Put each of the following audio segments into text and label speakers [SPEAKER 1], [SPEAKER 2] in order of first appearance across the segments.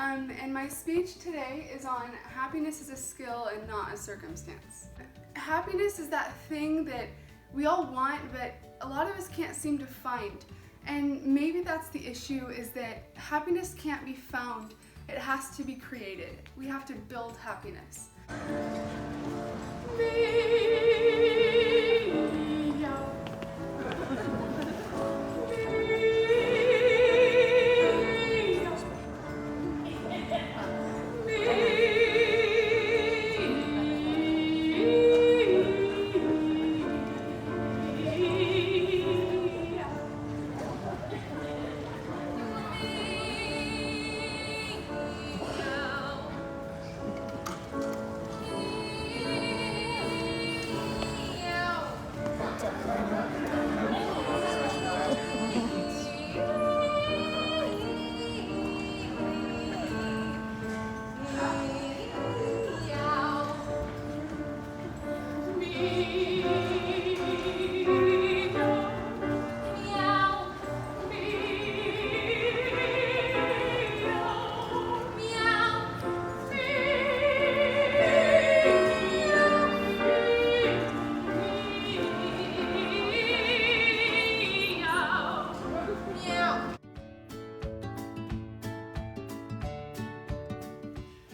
[SPEAKER 1] And my speech today is on happiness is a skill and not a circumstance. Happiness is that thing that we all want, but a lot of us can't seem to find. And maybe that's the issue, is that happiness can't be found. It has to be created. We have to build happiness.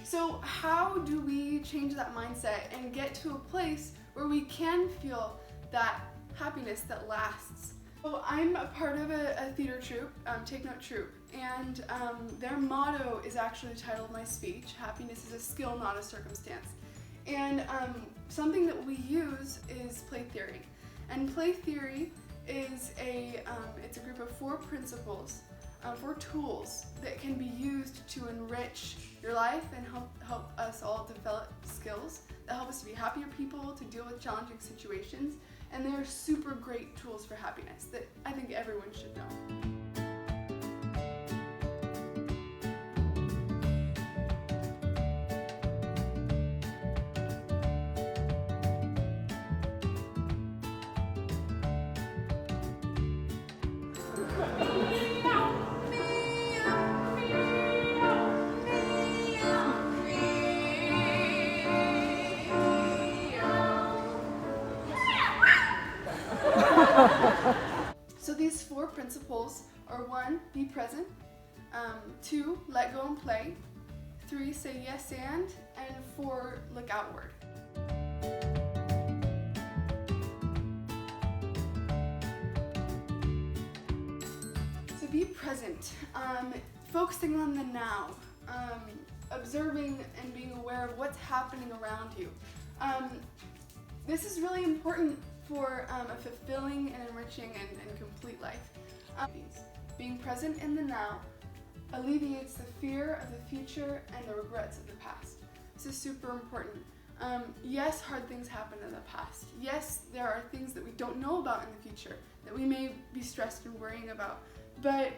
[SPEAKER 1] So how do we change that mindset and get to a place where we can feel that happiness that lasts? So I'm a part of a theater troupe, Take Note Troupe, and their motto is actually the title of my speech, Happiness is a Skill, Not a Circumstance. And something that we use is play theory. And play theory is it's a group of 4 principles, 4 tools that can be used to enrich your life and help us all develop skills that help us to be happier people, to deal with challenging situations, and they're super great tools for happiness that I think everyone should know. So these 4 principles are 1, be present, 2, let go and play, 3, say yes and 4, look outward. So be present, focusing on the now, observing and being aware of what's happening around you. This is really important for a fulfilling and enriching and complete life. Being present in the now alleviates the fear of the future and the regrets of the past. This is super important. Yes, hard things happen in the past. Yes, there are things that we don't know about in the future that we may be stressed and worrying about. But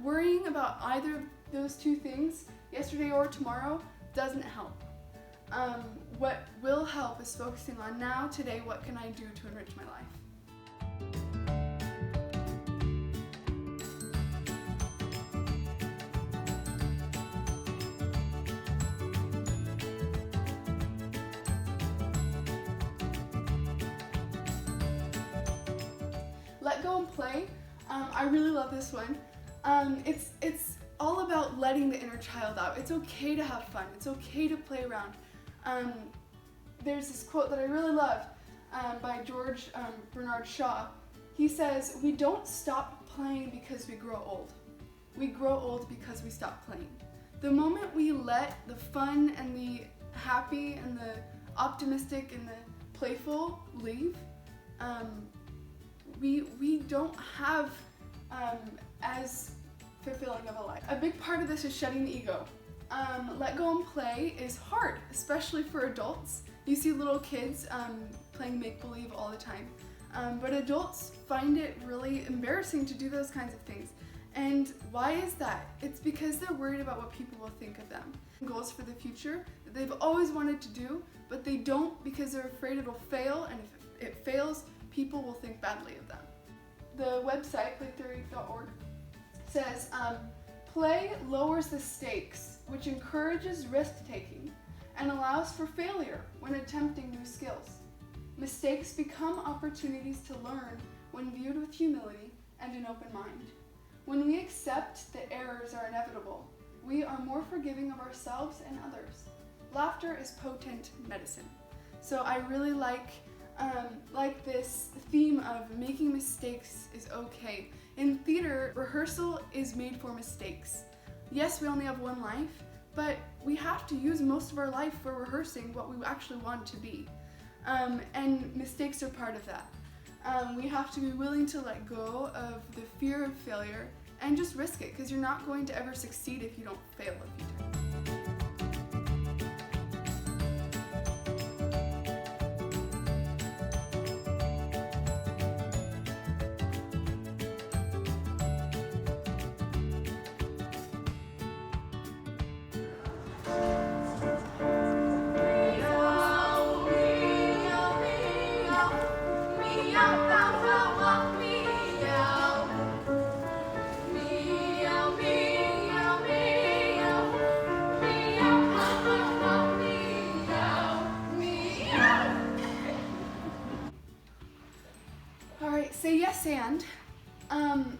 [SPEAKER 1] worrying about either of those 2 things, yesterday or tomorrow, doesn't help. What will help is focusing on now, today, what can I do to enrich my life? Let go and play. I really love this one. It's all about letting the inner child out. It's okay to have fun. It's okay to play around. There's this quote that I really love by George Bernard Shaw. He says, "We don't stop playing because we grow old. We grow old because we stop playing." The moment we let the fun and the happy and the optimistic and the playful leave, we don't have as fulfilling of a life. A big part of this is shedding the ego. Let go and play is hard, especially for adults. You see little kids playing make-believe all the time. But adults find it really embarrassing to do those kinds of things. And why is that? It's because they're worried about what people will think of them. Goals for the future that they've always wanted to do, but they don't because they're afraid it'll fail, and if it fails, people will think badly of them. The website, playtheory.org, says, play lowers the stakes. which encourages risk-taking and allows for failure when attempting new skills. Mistakes become opportunities to learn when viewed with humility and an open mind. When we accept that errors are inevitable, we are more forgiving of ourselves and others. Laughter is potent medicine. So I really like this theme of making mistakes is okay. In theater, rehearsal is made for mistakes. Yes, we only have one life, but we have to use most of our life for rehearsing what we actually want to be. And mistakes are part of that. We have to be willing to let go of the fear of failure and just risk it, because you're not going to ever succeed if you don't fail a few times. Say yes and.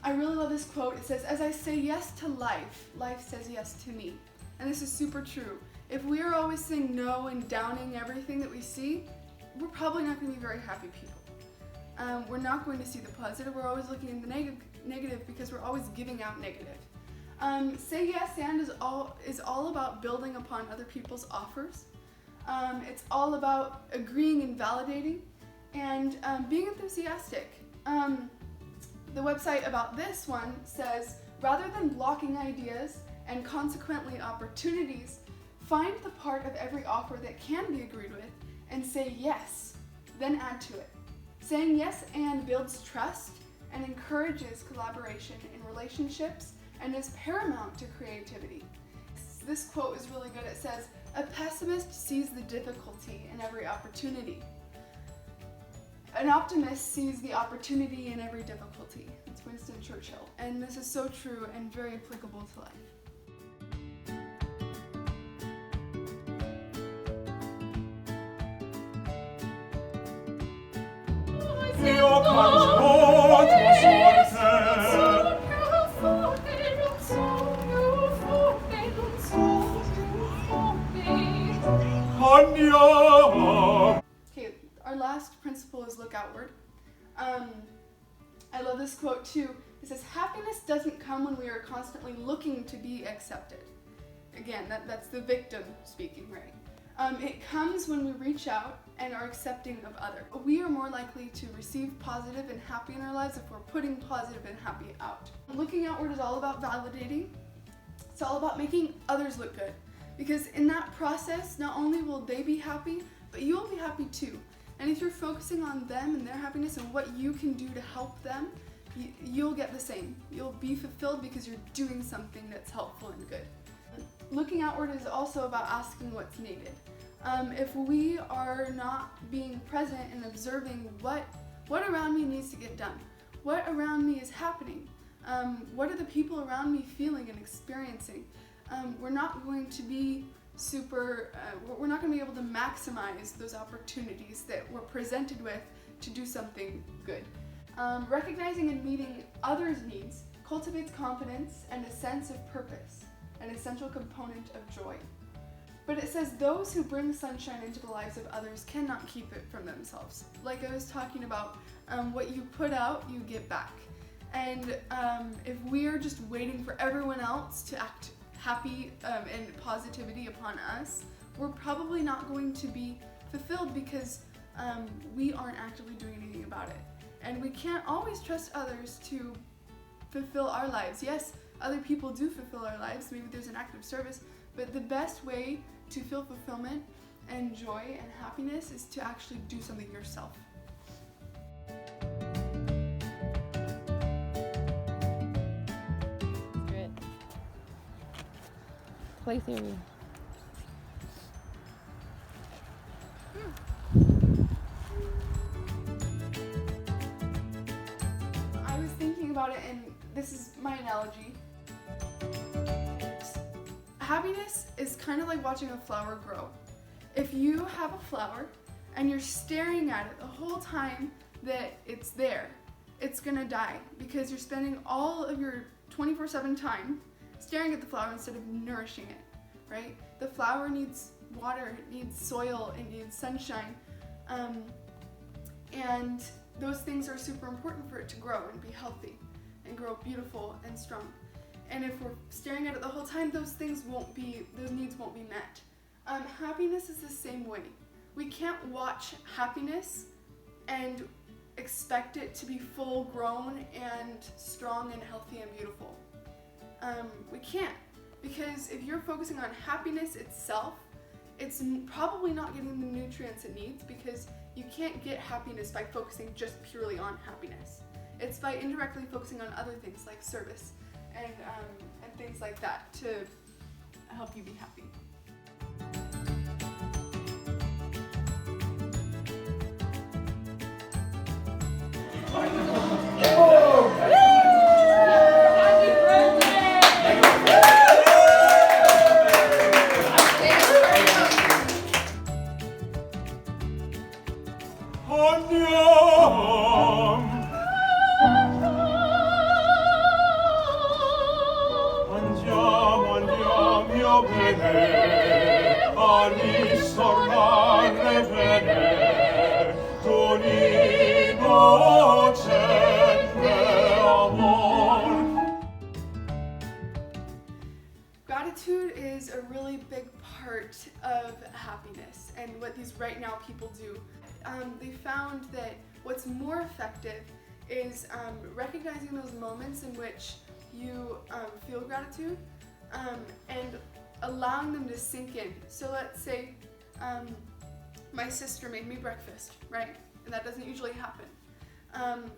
[SPEAKER 1] I really love this quote. It says, "As I say yes to life, life says yes to me." And this is super true. If we are always saying no and downing everything that we see, we're probably not going to be very happy people. We're not going to see the positive. We're always looking at the negative because we're always giving out negative. Say yes and is all about building upon other people's offers. It's all about agreeing and validating and being enthusiastic. The website about this one says, rather than blocking ideas and consequently opportunities, find the part of every offer that can be agreed with and say yes, then add to it. Saying yes and builds trust and encourages collaboration in relationships and is paramount to creativity. This quote is really good. It says, "A pessimist sees the difficulty in every opportunity. An optimist sees the opportunity in every difficulty." It's Winston Churchill. And this is so true and very applicable to life. Okay, our last principle is look outward. I love this quote too. It says, "Happiness doesn't come when we are constantly looking to be accepted." Again, that's the victim speaking, right? It comes when we reach out and are accepting of others. We are more likely to receive positive and happy in our lives if we're putting positive and happy out. Looking outward is all about validating. It's all about making others look good. Because in that process, not only will they be happy, but you'll be happy too. And if you're focusing on them and their happiness and what you can do to help them, you'll get the same. You'll be fulfilled because you're doing something that's helpful and good. Looking outward is also about asking what's needed. If we are not being present and observing what around me needs to get done, what around me is happening, what are the people around me feeling and experiencing, we're not going to be we're not going to be able to maximize those opportunities that we're presented with to do something good. Recognizing and meeting others' needs cultivates confidence and a sense of purpose, an essential component of joy. But it says those who bring sunshine into the lives of others cannot keep it from themselves. Like I was talking about, what you put out, you get back. And if we are just waiting for everyone else to act happy and positivity upon us, we're probably not going to be fulfilled because we aren't actively doing anything about it. And we can't always trust others to fulfill our lives. Yes, other people do fulfill our lives. Maybe there's an act of service, but the best way to feel fulfillment and joy and happiness is to actually do something yourself.
[SPEAKER 2] Play theory.
[SPEAKER 1] I was thinking about it, and this is my analogy. Happiness is kind of like watching a flower grow. If you have a flower and you're staring at it the whole time that it's there, it's gonna die because you're spending all of your 24/7 time staring at the flower instead of nourishing it, right? The flower needs water, it needs soil, it needs sunshine, and those things are super important for it to grow and be healthy and grow beautiful and strong. And if we're staring at it the whole time, those needs won't be met. Happiness is the same way. We can't watch happiness and expect it to be full grown and strong and healthy and beautiful. We can't, because if you're focusing on happiness itself, it's probably not getting the nutrients it needs, because you can't get happiness by focusing just purely on happiness. It's by indirectly focusing on other things like service and things like that to help you be happy. Gratitude is a really big part of happiness and what these right now people do. They found that what's more effective is recognizing those moments in which you feel gratitude and allowing them to sink in. So let's say my sister made me breakfast, right? And that doesn't usually happen.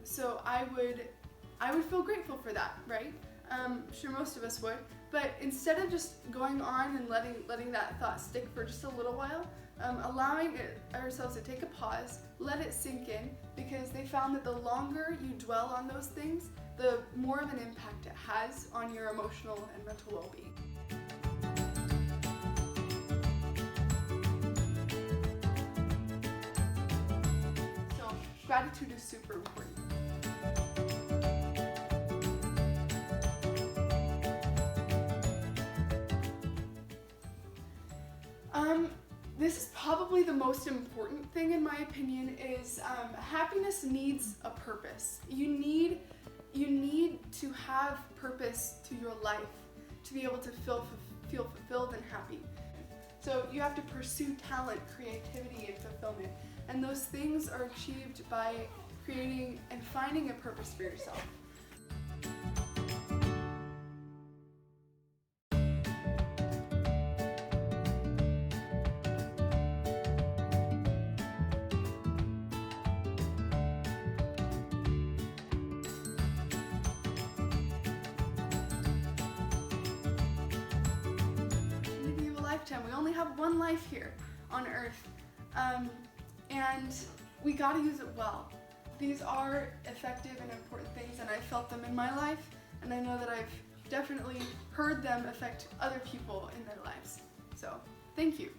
[SPEAKER 1] So I would feel grateful for that, right? I'm sure most of us would. But instead of just going on and letting that thought stick for just a little while, allowing ourselves to take a pause, let it sink in, because they found that the longer you dwell on those things, the more of an impact it has on your emotional and mental well-being. So gratitude is super important. This is probably the most important thing in my opinion is happiness needs a purpose. You need to have purpose to your life to be able to feel fulfilled and happy. So you have to pursue talent, creativity, and fulfillment. And those things are achieved by creating and finding a purpose for yourself. We only have one life here on Earth, and we gotta use it well. These are effective and important things, and I felt them in my life, and I know that I've definitely heard them affect other people in their lives. So, thank you.